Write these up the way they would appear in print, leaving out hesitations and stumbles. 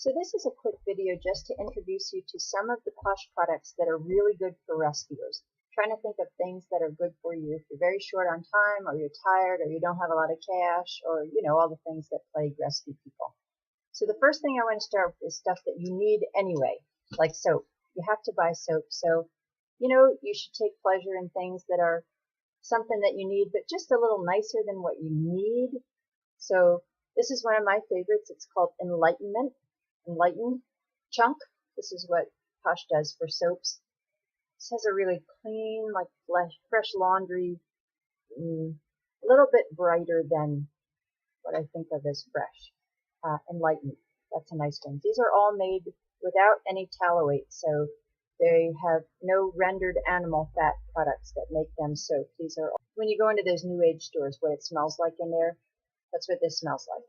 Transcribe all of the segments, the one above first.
So this is a quick video just to introduce you to some of the Posh products that are really good for rescuers. Trying to think of things that are good for you if you're very short on time, or you're tired, or you don't have a lot of cash, or all the things that plague rescue people. So the first thing I want to start with is stuff that you need anyway, like soap. You have to buy soap, so you should take pleasure in things that are something that you need, but just a little nicer than what you need. So this is one of my favorites. It's called Enlightened Chunk. This is what Posh does for soaps. This has a really clean, like fresh laundry, a little bit brighter than what I think of as fresh. Enlightened. That's a nice one. These are all made without any tallowate, so they have no rendered animal fat products that make them soap. These are, when you go into those new age stores, what it smells like in there, that's what this smells like.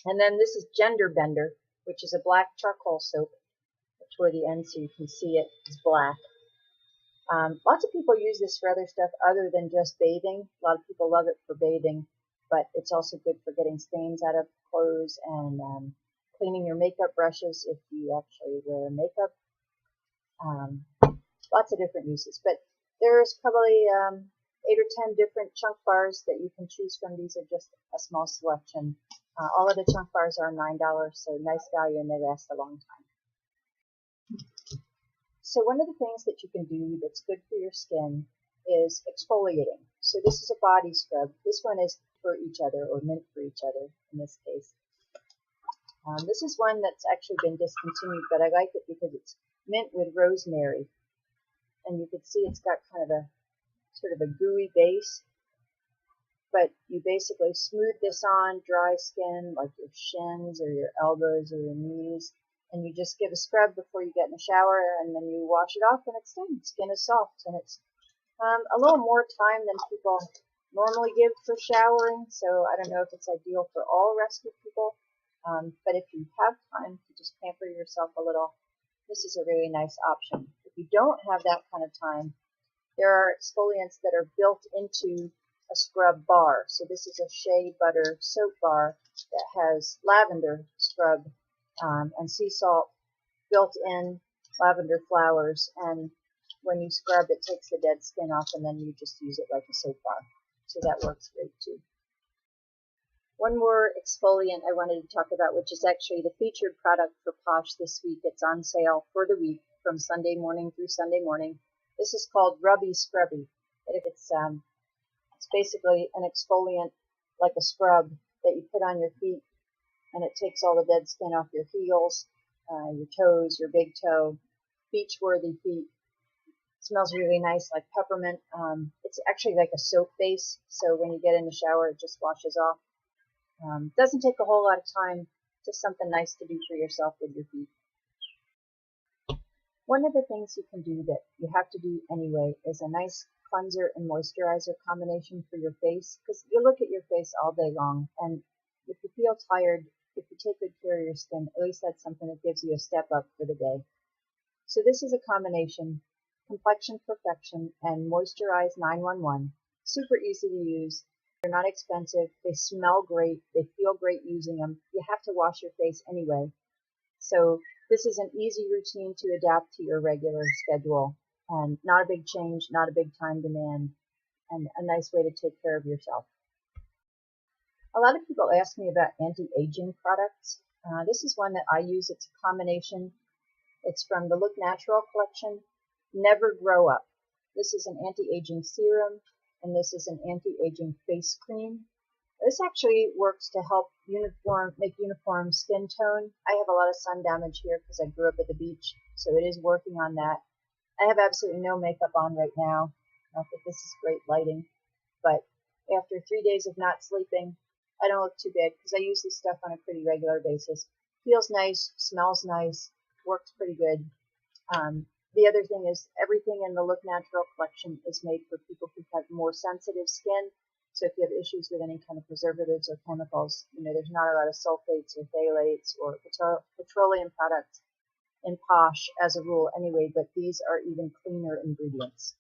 And then this is Gender Bender, which is a black charcoal soap toward the end so you can see it. It's black. Lots of people use this for other stuff other than just bathing. A lot of people love it for bathing, but it's also good for getting stains out of clothes and cleaning your makeup brushes if you actually wear makeup. Lots of different uses, but there's probably 8 or 10 different chunk bars that you can choose from. These are just a small selection. All of the chunk bars are $9, so nice value, and they last a long time. So one of the things that you can do that's good for your skin is exfoliating. So this is a body scrub. This one is for each other, or meant for each other in this case. This is one that's actually been discontinued, but I like it because it's mint with rosemary. And you can see it's got kind of a sort of a gooey base. But you basically smooth this on dry skin, like your shins or your elbows or your knees, and you just give a scrub before you get in the shower, and then you wash it off, and it's done. Skin is soft, and it's a little more time than people normally give for showering, so I don't know if it's ideal for all rescue people, but if you have time to just pamper yourself a little, this is a really nice option. If you don't have that kind of time, there are exfoliants that are built into a scrub bar. So this is a shea butter soap bar that has lavender scrub and sea salt built in, lavender flowers, and when you scrub it takes the dead skin off, and then you just use it like a soap bar. So that works great too. One more exfoliant I wanted to talk about, which is actually the featured product for Posh this week. It's on sale for the week from Sunday morning through Sunday morning. This is called Rubby Scrubby. It's basically an exfoliant like a scrub that you put on your feet, and it takes all the dead skin off your heels, your toes, your big toe, beach-worthy feet. It smells really nice, like peppermint. It's actually like a soap base, so when you get in the shower, it just washes off. Doesn't take a whole lot of time, just something nice to do for yourself with your feet. One of the things you can do that you have to do anyway is a nice cleanser and moisturizer combination for your face, because you look at your face all day long, and if you feel tired, if you take good care of your skin, at least that's something that gives you a step up for the day. So this is a combination, Complexion Perfection and Moisturize 911. Super easy to use. They're not expensive. They smell great. They feel great using them. You have to wash your face anyway. So this is an easy routine to adapt to your regular schedule, and not a big change, not a big time demand, and a nice way to take care of yourself. A lot of people ask me about anti-aging products. This is one that I use. It's a combination. It's from the Look Natural collection, Never Grow Up. This is an anti-aging serum, and this is an anti-aging face cream. This actually works to help make uniform skin tone. I have a lot of sun damage here because I grew up at the beach, so it is working on that. I have absolutely no makeup on right now. Not that this is great lighting, but after 3 days of not sleeping, I don't look too bad because I use this stuff on a pretty regular basis. Feels nice, smells nice, works pretty good. The other thing is everything in the Look Natural collection is made for people who have more sensitive skin. So if you have issues with any kind of preservatives or chemicals, there's not a lot of sulfates or phthalates or petroleum products in Posh as a rule anyway, but these are even cleaner ingredients.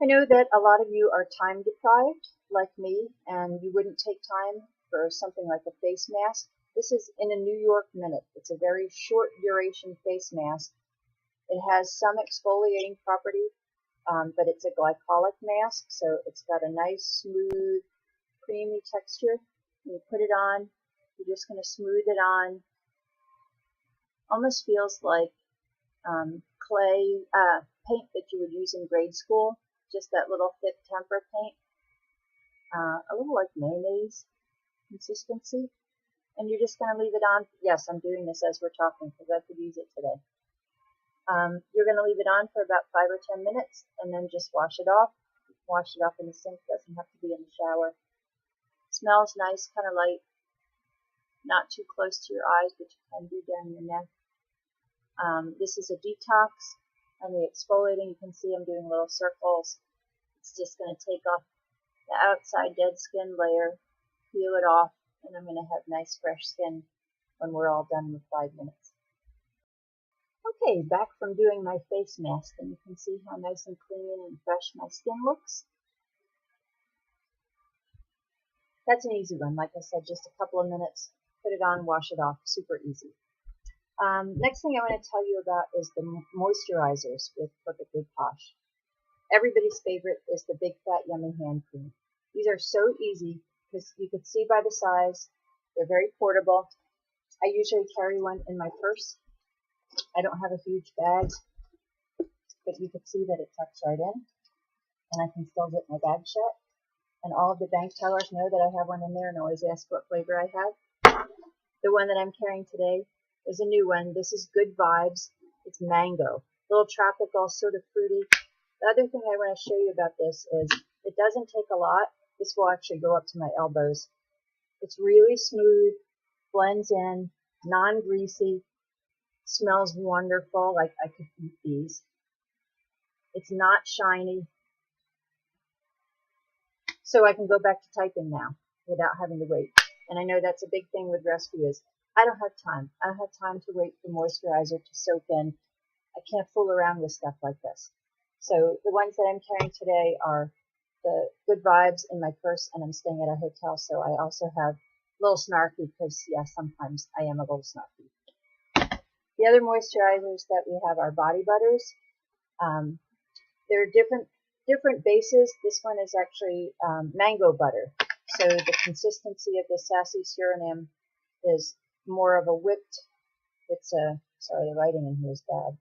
I know that a lot of you are time deprived, like me, and you wouldn't take time for something like a face mask. This is in a New York minute. It's a very short duration face mask. It has some exfoliating property, but it's a glycolic mask, so it's got a nice, smooth, creamy texture. When you put it on, you're just going to smooth it on. Almost feels like clay paint that you would use in grade school, just that little thick tempera paint, a little like mayonnaise consistency. And you're just going to leave it on. Yes, I'm doing this as we're talking because I could use it today. You're going to leave it on for about 5 or 10 minutes and then just wash it off. Wash it off in the sink, doesn't have to be in the shower. Smells nice, kind of light, not too close to your eyes, but you can do down your neck. This is a detox, and the exfoliating, you can see I'm doing little circles. It's just going to take off the outside dead skin layer, peel it off, and I'm going to have nice fresh skin when we're all done with 5 minutes. Okay, back from doing my face mask, and you can see how nice and clean and fresh my skin looks. That's an easy one. Like I said, just a couple of minutes, put it on, wash it off, super easy. Next thing I want to tell you about is the moisturizers with Perfectly Posh. Everybody's favorite is the Big Fat Yummy Hand Cream. These are so easy because you can see by the size, they're very portable. I usually carry one in my purse. I don't have a huge bag, but you can see that it tucks right in, and I can still zip my bag shut. And all of the bank tellers know that I have one in there and always ask what flavor I have. The one that I'm carrying today is a new one. This is Good Vibes. It's mango. A little tropical, sort of fruity. The other thing I want to show you about this is it doesn't take a lot. This will actually go up to my elbows. It's really smooth, blends in, non-greasy, smells wonderful, like I could eat these. It's not shiny. So I can go back to typing now without having to wait. And I know that's a big thing with rescue is I don't have time. I don't have time to wait for moisturizer to soak in. I can't fool around with stuff like this. So the ones that I'm carrying today are the Good Vibes in my purse, and I'm staying at a hotel, so I also have a little snarky because, yes, sometimes I am a little snarky. The other moisturizers that we have are body butters. They're different bases. This one is actually mango butter. So the consistency of the Sassy Suriname is more of a whipped, sorry, the writing in here is bad.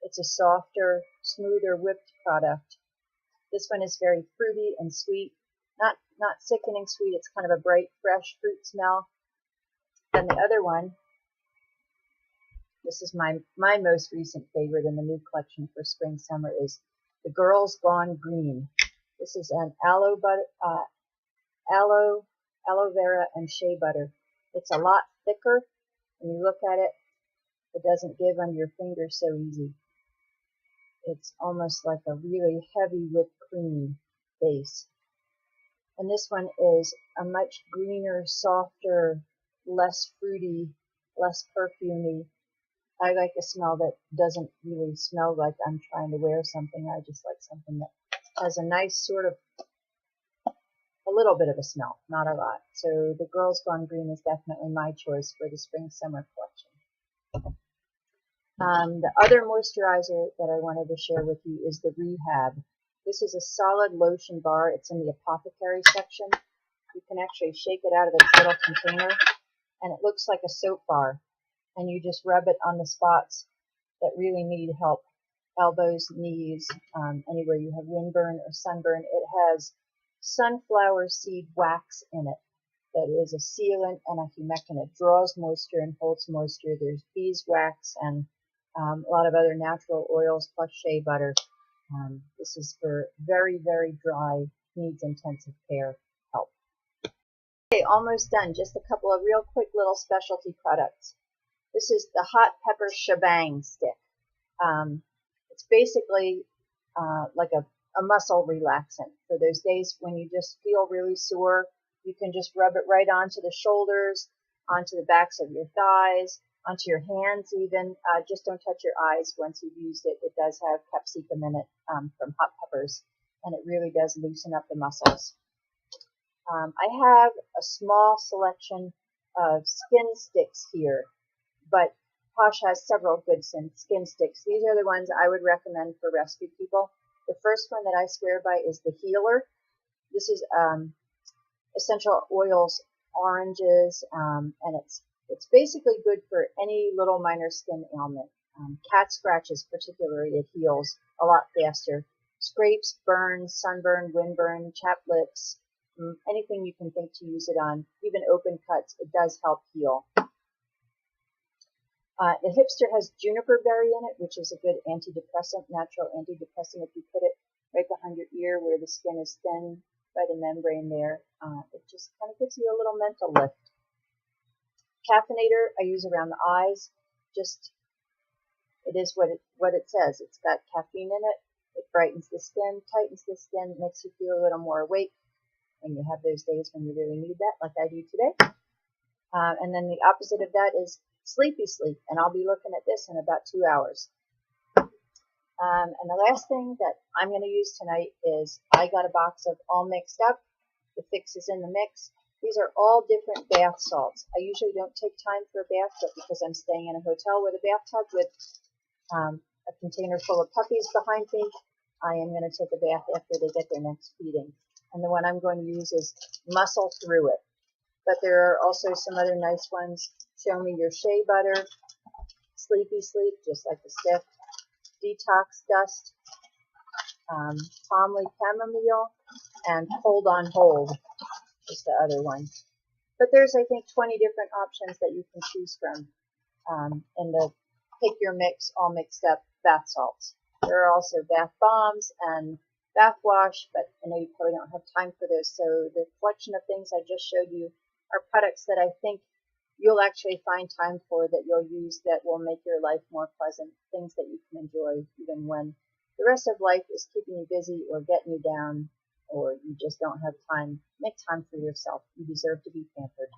It's a softer, smoother whipped product. This one is very fruity and sweet. Not sickening sweet, it's kind of a bright, fresh fruit smell. And the other one, this is my most recent favorite in the new collection for spring summer, is the Girls Gone Green. This is an aloe vera and shea butter. It's a lot thicker. When you look at it, it doesn't give under your fingers so easy. It's almost like a really heavy whipped cream base. And this one is a much greener, softer, less fruity, less perfumey. I like a smell that doesn't really smell like I'm trying to wear something. I just like something that has a nice sort of, a little bit of a smell, not a lot. So the Girls Gone Green is definitely my choice for the spring-summer collection. The other moisturizer that I wanted to share with you is the Rehab. This is a solid lotion bar. It's in the apothecary section. You can actually shake it out of its little container, and it looks like a soap bar. And you just rub it on the spots that really need help. Elbows, knees, anywhere you have windburn or sunburn. It has sunflower seed wax in it that is a sealant and a humectant. It draws moisture and holds moisture. There's beeswax and a lot of other natural oils plus shea butter. This is for very, very dry, needs intensive care help. Okay, almost done. Just a couple of real quick little specialty products. This is the Hot Pepper Shebang Stick. It's basically like a muscle relaxant. For those days when you just feel really sore, you can just rub it right onto the shoulders, onto the backs of your thighs, onto your hands even. Just don't touch your eyes once you've used it. It does have capsicum in it from hot peppers, and it really does loosen up the muscles. I have a small selection skin sticks here, but Posh has several good skin sticks. These are the ones I would recommend for rescue people. The first one that I swear by is the Healer. This is essential oils, oranges, and it's basically good for any little minor skin ailment. Cat scratches particularly, it heals a lot faster. Scrapes, burns, sunburn, windburn, chapped lips, anything you can think to use it on, even open cuts, it does help heal. The Hipster has juniper berry in it, which is a good antidepressant, natural antidepressant. If you put it right behind your ear where the skin is thin by the membrane there, it just kind of gives you a little mental lift. Caffeinator I use around the eyes. Just, it is what it says. It's got caffeine in it. It brightens the skin, tightens the skin, makes you feel a little more awake. And you have those days when you really need that, like I do today. And then the opposite of that is sleepy sleep, and I'll be looking at this in about 2 hours. And the last thing that I'm going to use tonight is I got a box of All Mixed Up. The fix is in the mix. These are all different bath salts. I usually don't take time for a bath, but because I'm staying in a hotel with a bathtub with a container full of puppies behind me, I am going to take a bath after they get their next feeding. And the one I'm going to use is Muscle Through It. But there are also some other nice ones. Show Me Your Shea Butter, Sleepy Sleep, just like the stiff, Detox Dust, Calmly Chamomile, and Hold on Hold is the other one. But there's, I think, 20 different options that you can choose from in the Pick Your Mix, All Mixed Up bath salts. There are also bath bombs and bath wash, but I know you probably don't have time for those. So the collection of things I just showed you are products that I think you'll actually find time for, that you'll use, that will make your life more pleasant, things that you can enjoy even when the rest of life is keeping you busy or getting you down, or you just don't have time. Make time for yourself. You deserve to be pampered.